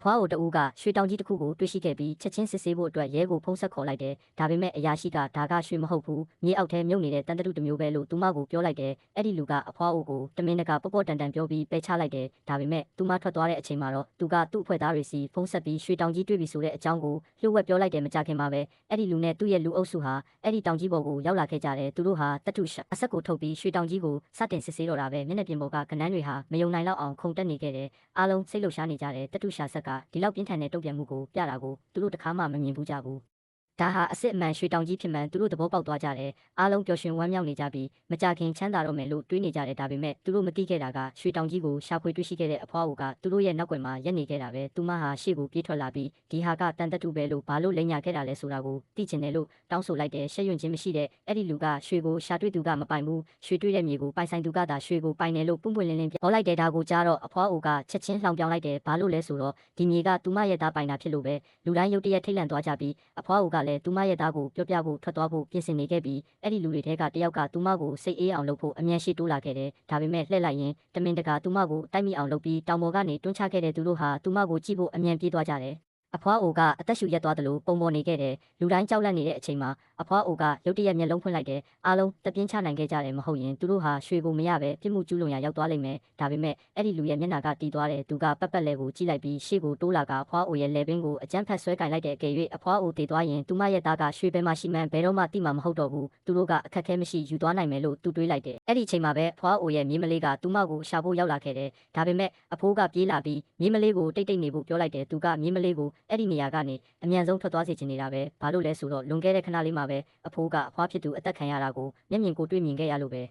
ဖွားအိုတဦးကရွှေတောင်ကြီးတစ်ခုကိုတွေ့ရှိခဲ့ပြီးချက်ချင်းစစ်ဆေးဖို့အတွက်ရဲကိုဖုန်းဆက်ခေါ်လိုက်တယ်။ဒါပေမဲ့အရာရှိကဒါကရွှေမဟုတ်ဘူး။မြေအောက်ထဲမြုပ်နေတဲ့တန်တရုတစ်မျိုးပဲလို့သူမကိုပြောလိုက်တယ်။အဲ့ဒီလူကအဖွားအိုကိုတမင်တကာပေါ့ပေါ့တန်တန်ပြောပြီးပယ်ချလိုက်တယ်။ဒါပေမဲ့သူမထွက်သွားတဲ့အချိန်မှာတော့သူကသူ့အဖွဲ့သားတွေစီဖုန်းဆက်ပြီးရွှေတောင်ကြီးတွေ့ပြီဆိုတဲ့အကြောင်းကိုလှုပ်ဝက်ပြောလိုက်တယ်မကြခင်မှာပဲအဲ့ဒီလူနဲ့သူ့ရဲ့လူအုပ်စုဟာအဲ့ဒီတောင်ကြီးပေါ်ကိုရောက်လာခဲ့ကြတယ်။သူတို့ဟာတတုရှာအဆက်ကိုထုတ်ပြီးရွှေတောင်ကြီးကိုစတင်စစ်ဆေးတော့တာပဲမျက်နှာပြင်ပေါ်ကကနန်းတွေဟာမယုံနိုင်လောက်အောင်ခုန်တက်နေခဲ့တယ်။အားလုံးစိတ်လှုပ်ရှားနေကြတယ်တတုရှာဆက်ကဒီလောက်ပြင်းထန်တဲ့တုံ့ပြန်မှုကိုပြတာကိုသူတို့တခါမှမမြင်ဘူးကြဘူးဒါဟာအစ်စ်အမှန်ရွှေတောင်ကြီးဖြစ်မှန်သူတို့သဘောပေါက်သွားကြတယ်အားလုံးပျော်ရွှင်ဝမ်းမြောက်နေကြပြီးမကြခင်ချမ်းသာတော့မယ်လို့တွေးနေကြတယ်ဒါပေမဲ့သူတို့မသိခဲ့တာကရွှေတောင်ကြီးကိုရှာဖွေတွေ့ရှိခဲ့တဲ့အဖွားအိုကသူတို့ရဲ့နောက်ွယ်မှာရက်နေခဲ့တာပဲသူမဟာရှေ့ကိုပြေးထွက်လာပြီးဒီဟာကတန်တတုပဲလို့ဘာလို့လိမ့်ညာခဲ့တာလဲဆိုတာကိုသိချင်တယ်လို့တောင်းဆိုလိုက်တယ်ရှက်ရွံ့ခြင်းမရှိတဲ့အဲ့ဒီလူကရွှေကိုရှာတွေ့သူကမပိုင်ဘူးရွှေတွေ့တဲ့မြေကိုပိုင်ဆိုင်သူကသာရွှေကိုပိုင်တယ်လို့ပွင့်ပွင့်လင်းလင်းပြောလိုက်တယ်ဒါကိုကြားတော့အဖွားအိုကချက်ချင်းလှောင်ပြောင်းလိုက်တယ်ဘာလို့လဲဆိုတော့ဒီမြေကသူမရဲ့သားပိုင်တာဖြစ်လို့ပဲလူတိုင်းရုတ်တရက်ထိတ်လန့်သွားကြပြီးအဖွားအိုကလည်းသူမရဲ့သားကိုပြောပြဖို့ထွက်သွားဖို့ပြင်ဆင်နေခဲ့ပြီးအဲ့ဒီလူတွေထဲကတယောက်ကသူမကိုစိတ်အေးအောင်လုပ်ဖို့အမြန်ရှိတိုးလာခဲ့တယ်ဒါပေမဲ့လှည့်လိုက်ရင်တမင်တကာသူမကိုတိုက်မိအောင်လုပ်ပြီးတောင်ပေါ်ကနေတွန်းချခဲ့တဲ့သူတို့ဟာသူမကိုကြည့်ဖို့အမြန်ပြေးသွားကြတယ်အဖွားအိုကအသက်ရှူရက်သွားတယ်လို့ပုံပေါ်နေခဲ့တယ်လူတိုင်းကြောက်လန့်နေတဲ့အချိန်မှာအဖွားအိုကရုတ်တရက်မျက်လုံးဖွင့်လိုက်တယ်အားလုံးတပြင်းချနိုင်ခဲ့ကြတယ်မဟုတ်ရင်သူတို့ဟာရွှေကိုမရပဲပြစ်မှုကျူးလွန်ရာရောက်သွားလိမ့်မယ်ဒါပေမဲ့အဲ့ဒီလူရဲ့မျက်နှာကတီးသွားတယ်သူကပတ်ပတ်လဲကိုကြည့်လိုက်ပြီးရှေ့ကိုတိုးလာကအဖွားအိုရဲ့လက်ပင်ကိုအကြမ်းဖက်ဆွဲကင်လိုက်တဲ့အကယ်၍အဖွားအိုတည်သွားရင်သူမရဲ့သားကရွှေဘဲမှရှိမှန်းဘယ်တော့မှတိမှာမဟုတ်တော့ဘူးသူတို့ကအခက်ခဲမရှိယူသွားနိုင်မယ်လို့သူတွေးလိုက်တယ်အဲ့ဒီအချိန်မှာပဲအဖွားအိုရဲ့မြေးမလေးကသူမကိုရှာဖို့ရောက်လာခဲ့တယ်ဒါပေမဲ့အဖိုးကပြေးလာပြီးမြေးမလေးကိုတိတ်တိတ်နေဖို့ပြောလိုက်တယ်သူကမြေးမလေးကိုအဲ့ဒီနေရာကနေအမြန်ဆုံးထွက်သွားစေချင်နေတာပဲဘာလို့လဲဆိုတော့လွန်ခဲ့တဲ့ခဏလေးမှာပဲအဖိုးကအဖွားဖြစ်သူအသက်ခံရတာကိုမျက်မြင်ကိုတွေ့မြင်ခဲ့ရလို့ပဲ